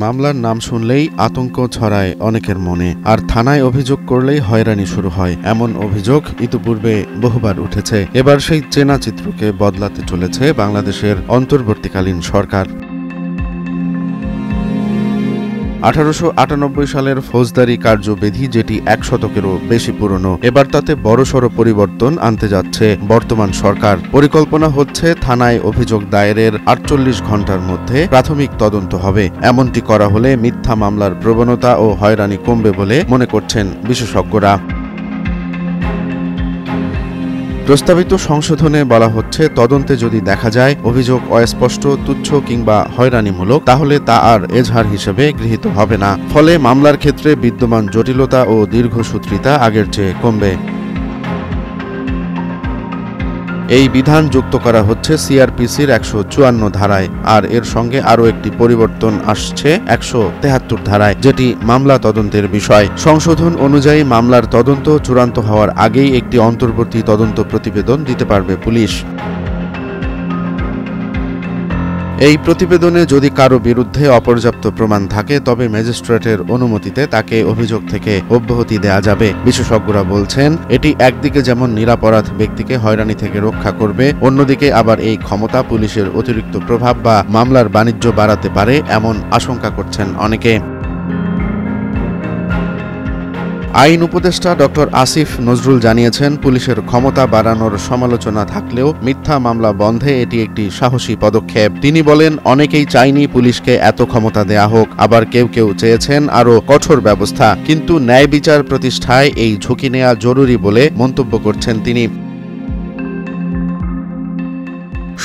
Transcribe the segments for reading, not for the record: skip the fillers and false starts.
মামলার নাম শুনলেই আতঙ্ক ছড়ায় অনেকের মনে, আর থানায় অভিযোগ করলেই হয়রানি শুরু হয়। এমন অভিযোগ ইতিপূর্বে বহুবার উঠেছে। এবার সেই চেনা চিত্রকে বদলাতে চলেছে বাংলাদেশের অন্তর্বর্তীকালীন সরকার। 1898 সালের ফৌজদারি কার্যবিধি, যেটি 1 শতকেরও বেশি পুরনো, এবার তাতে বড়সড় পরিবর্তন আনতে যাচ্ছে বর্তমান সরকার। পরিকল্পনা হচ্ছে থানায় অভিযোগ দায়েরের 48 ঘণ্টার মধ্যে প্রাথমিক তদন্ত হবে। এমনটি করা হলে মিথ্যা মামলার প্রবণতা ও হয়রানি কমবে বলে মনে করছেন বিশেষজ্ঞরা। প্রস্তাবিত সংশোধনে বলা হচ্ছে, তদন্তে যদি দেখা যায় অভিযোগ অস্পষ্ট, তুচ্ছ কিংবা হয়রানিমূলক, তাহলে তা আর এজাহার হিসেবে গৃহীত হবে না। ফলে মামলার ক্ষেত্রে বিদ্যমান জটিলতা ও দীর্ঘসূত্রিতা আগের চেয়ে কমবে। এই বিধান যুক্ত করা হচ্ছে সিআরপিসির 154 ধারায়, আর এর সঙ্গে আরও একটি পরিবর্তন আসছে 173 ধারায়, যেটি মামলা তদন্তের বিষয়। সংশোধন অনুযায়ী মামলার তদন্ত চূড়ান্ত হওয়ার আগেই একটি অন্তর্বর্তী তদন্ত প্রতিবেদন দিতে পারবে পুলিশ। এই প্রতিবেদনে যদি কারো বিরুদ্ধে অপর্যাপ্ত প্রমাণ থাকে, তবে ম্যাজিস্ট্রেটের অনুমতিতে তাকে অভিযোগ থেকে অব্যাহতি দেয়া যাবে। বিশেষজ্ঞরা বলছেন, এটি একদিকে যেমন নিরপরাধ ব্যক্তিকে হয়রানি থেকে রক্ষা করবে, অন্যদিকে আবার এই ক্ষমতা পুলিশের অতিরিক্ত প্রভাব বা মামলার বাণিজ্য বাড়াতে পারে, এমন আশঙ্কা করছেন অনেকে। আইন উপদেষ্টা ডক্টর আসিফ নজরুল জানিয়েছেন, পুলিশের ক্ষমতা বাড়ানোর সমালোচনা থাকলেও মিথ্যা মামলা বন্ধে এটি একটি সাহসী পদক্ষেপ। তিনি বলেন, অনেকেই চায়নি পুলিশকে এত ক্ষমতা দেয়া হোক, আবার কেউ কেউ চেয়েছেন আরও কঠোর ব্যবস্থা, কিন্তু ন্যায় বিচার প্রতিষ্ঠায় এই ঝুঁকি নেওয়া জরুরি বলে মন্তব্য করছেন তিনি।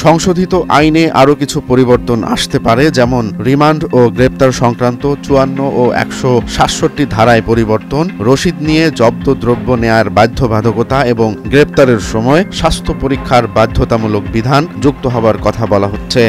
সংশোধিত আইনে আরও কিছু পরিবর্তন আসতে পারে, যেমন রিমান্ড ও গ্রেপ্তার সংক্রান্ত 54 ও 167 ধারায় পরিবর্তন, রসিদ নিয়ে জব্দ দ্রব্য নেয়ার বাধ্যবাধকতা এবং গ্রেপ্তারের সময় স্বাস্থ্য পরীক্ষার বাধ্যতামূলক বিধান যুক্ত হবার কথা বলা হচ্ছে।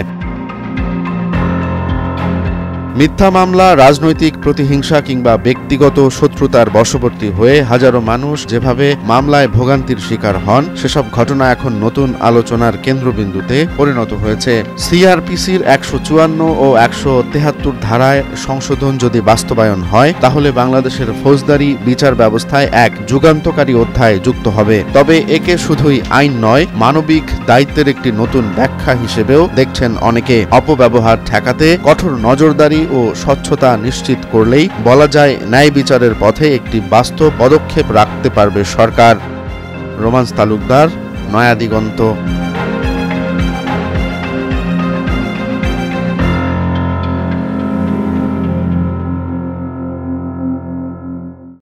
মিথ্যা মামলা, রাজনৈতিক প্রতিহিংসা কিংবা ব্যক্তিগত শত্রুতার বশবর্তী হয়ে হাজারো মানুষ যেভাবে মামলায় ভোগান্তির শিকার হন, সেসব ঘটনা এখন নতুন আলোচনার কেন্দ্রবিন্দুতে পরিণত হয়েছে। সিআরপিসির 154 ও 173 ধারায় সংশোধন যদি বাস্তবায়ন হয়, তাহলে বাংলাদেশের ফৌজদারি বিচার ব্যবস্থায় এক যুগান্তকারী অধ্যায় যুক্ত হবে। তবে একে শুধুই আইন নয়, মানবিক দায়িত্বের একটি নতুন ব্যাখ্যা হিসেবেও দেখছেন অনেকে। অপব্যবহার ঠেকাতে কঠোর নজরদারি ও স্বচ্ছতা নিশ্চিত করলেই বলা যায়, ন্যায় বিচারের পথে একটি বাস্তব পদক্ষেপ রাখতে পারবে সরকার। রোমান্স তালুকদার, নয়া দিগন্ত।